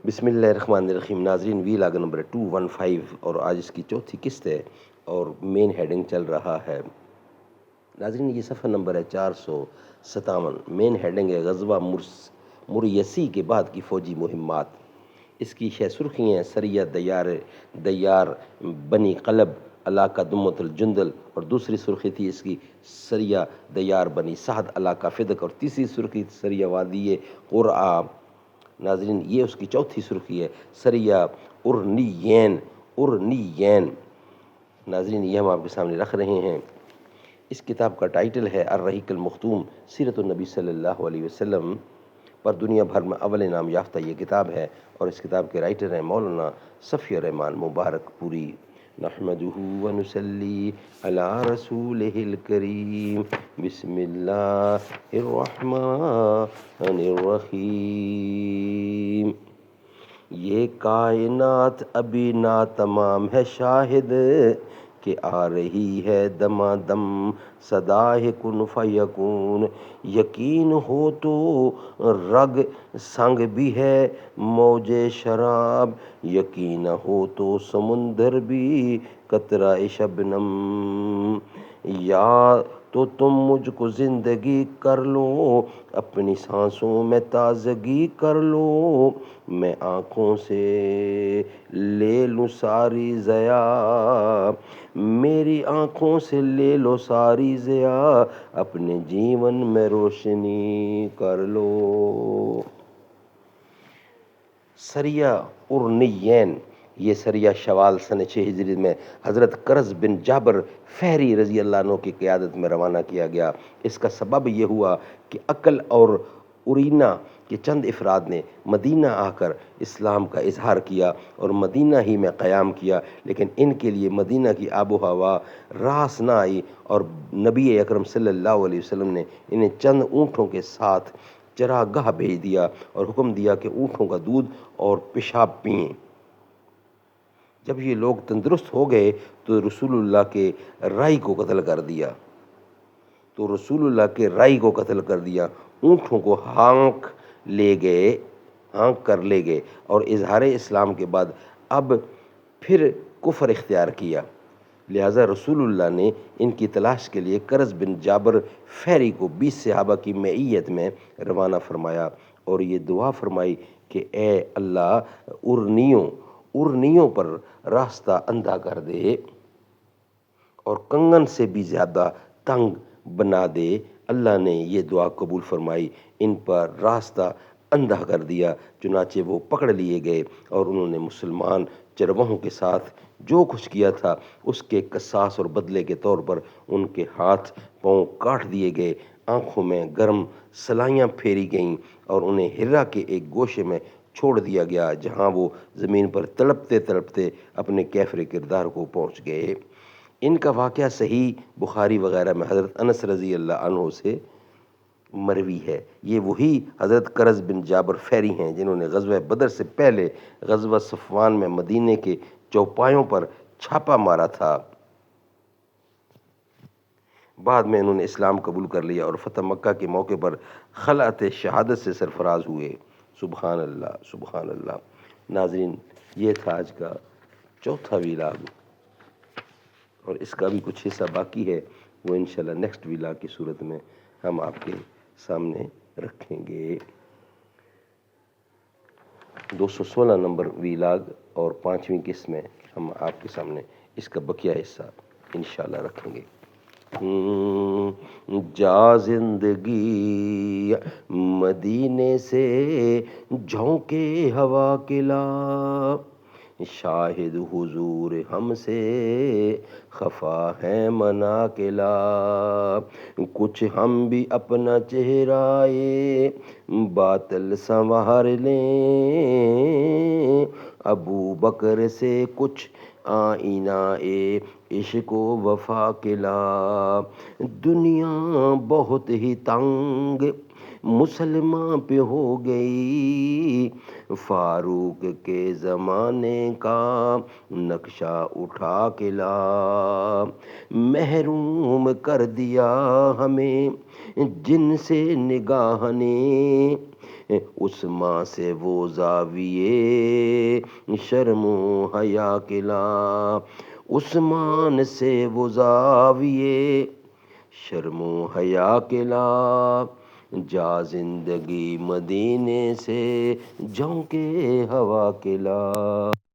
بسم اللہ الرحمن الرحیم. ناظرین، وی لاگ نمبر 215 اور آج اس کی چوتھی قسط ہے اور مین ہیڈنگ چل رہا ہے. ناظرین، یہ صفحہ نمبر ہے 457. مین ہیڈنگ ہے غزوہ مریسی کے بعد کی فوجی مہمات. اس کی 6 سرخی ہیں: سریہ دیار بنی قلب علاقہ دمت الجندل، اور دوسری سرخی تھی اس کی سریہ دیار بنی سعد علاقہ فدق، اور تیسری سرخی سریہ وادی قرعہ. ناظرین، یہ اس کی چوتھی سرخی ہے سریہ ارنیین. ناظرین، یہ ہم آپ کے سامنے رکھ رہے ہیں. اس کتاب کا ٹائٹل ہے الرحیق المختوم، سیرت النبی صلی اللہ علیہ وسلم پر دنیا بھر میں اول انعام یافتہ یہ کتاب ہے، اور اس کتاب کے رائٹر ہیں مولانا صفی الرحمان مبارک پوری. نحمدہ ونصلی علی رسولہ الکریم. بسم اللہ الرحمن الرحیم. یہ کائنات ابھی ناتمام ہے شاہد کہ آ رہی ہے دما دم صدائے کن فیکون. یقین ہو تو رگ سنگ بھی ہے موج شراب، یقین ہو تو سمندر بھی قطرہ شبنم. یا تو تم مجھ کو زندگی کر لو، اپنی سانسوں میں تازگی کر لو. میں آنکھوں سے لے لوں ساری ضیا، میری آنکھوں سے لے لو ساری ضیا، اپنے جیون میں روشنی کر لو. سریہ ارنیین، یہ سریہ شوال سن 6 ہجری میں حضرت کرز بن جابر فہری رضی اللہ عنہ کی قیادت میں روانہ کیا گیا. اس کا سبب یہ ہوا کہ عقل اور ارینا کے چند افراد نے مدینہ آ کر اسلام کا اظہار کیا اور مدینہ ہی میں قیام کیا، لیکن ان کے لیے مدینہ کی آب و ہوا راس نہ آئی، اور نبی اکرم صلی اللہ علیہ وسلم نے انہیں چند اونٹوں کے ساتھ چراگاہ بھیج دیا اور حکم دیا کہ اونٹوں کا دودھ اور پیشاب پئیں. جب یہ لوگ تندرست ہو گئے تو رسول اللہ کے رائی کو قتل کر دیا. اونٹوں کو ہانک کر لے گئے اور اظہار اسلام کے بعد اب پھر کفر اختیار کیا. لہٰذا رسول اللہ نے ان کی تلاش کے لیے کرز بن جابر فہری کو 20 صحابہ کی معیت میں روانہ فرمایا اور یہ دعا فرمائی کہ اے اللہ ارنیوں پر راستہ اندھا کر دے اور کنگن سے بھی زیادہ تنگ بنا دے. اللہ نے یہ دعا قبول فرمائی، ان پر راستہ اندھا کر دیا. چنانچہ وہ پکڑ لیے گئے اور انہوں نے مسلمان چرواہوں کے ساتھ جو کچھ کیا تھا اس کے قصاص اور بدلے کے طور پر ان کے ہاتھ پاؤں کاٹ دیے گئے، آنکھوں میں گرم سلائیاں پھیری گئیں اور انہیں ہرا کے ایک گوشے میں چھوڑ دیا گیا جہاں وہ زمین پر تڑپتے تڑپتے اپنے کیفر کردار کو پہنچ گئے. ان کا واقعہ صحیح بخاری وغیرہ میں حضرت انس رضی اللہ عنہ سے مروی ہے. یہ وہی حضرت کرز بن جابر فہری ہیں جنہوں نے غزوہ بدر سے پہلے غزوہ صفوان میں مدینے کے چوپایوں پر چھاپا مارا تھا. بعد میں انہوں نے اسلام قبول کر لیا اور فتح مکہ کے موقع پر خلعت شہادت سے سرفراز ہوئے. سبحان اللہ، سبحان اللہ. ناظرین، یہ تھا آج کا چوتھا ویلاگ، اور اس کا بھی کچھ حصہ باقی ہے، وہ انشاءاللہ نیکسٹ ویلاگ کی صورت میں ہم آپ کے سامنے رکھیں گے. 216 نمبر ویلاگ اور 5ویں قسط میں ہم آپ کے سامنے اس کا بقیہ حصہ انشاءاللہ رکھیں گے. جا زندگی مدینے سے جھونکے ہوا کلا، شاہد حضور ہم سے خفا ہے منا کلا. کچھ ہم بھی اپنا چہرہ باطل سنوار لیں، ابو بکر سے کچھ آئینہ عشق و وفا کلا. دنیا بہت ہی تنگ مسلمان پہ ہو گئی، فاروق کے زمانے کا نقشہ اٹھا کے لا. محروم کر دیا ہمیں جن سے نگاہ نے، عثمان سے وہ زاویے شرم و حیا کلا، عثمان سے وہ زاویے شرم و حیا کلا، جا زندگی مدینے سے جھونکے ہوا کلا۔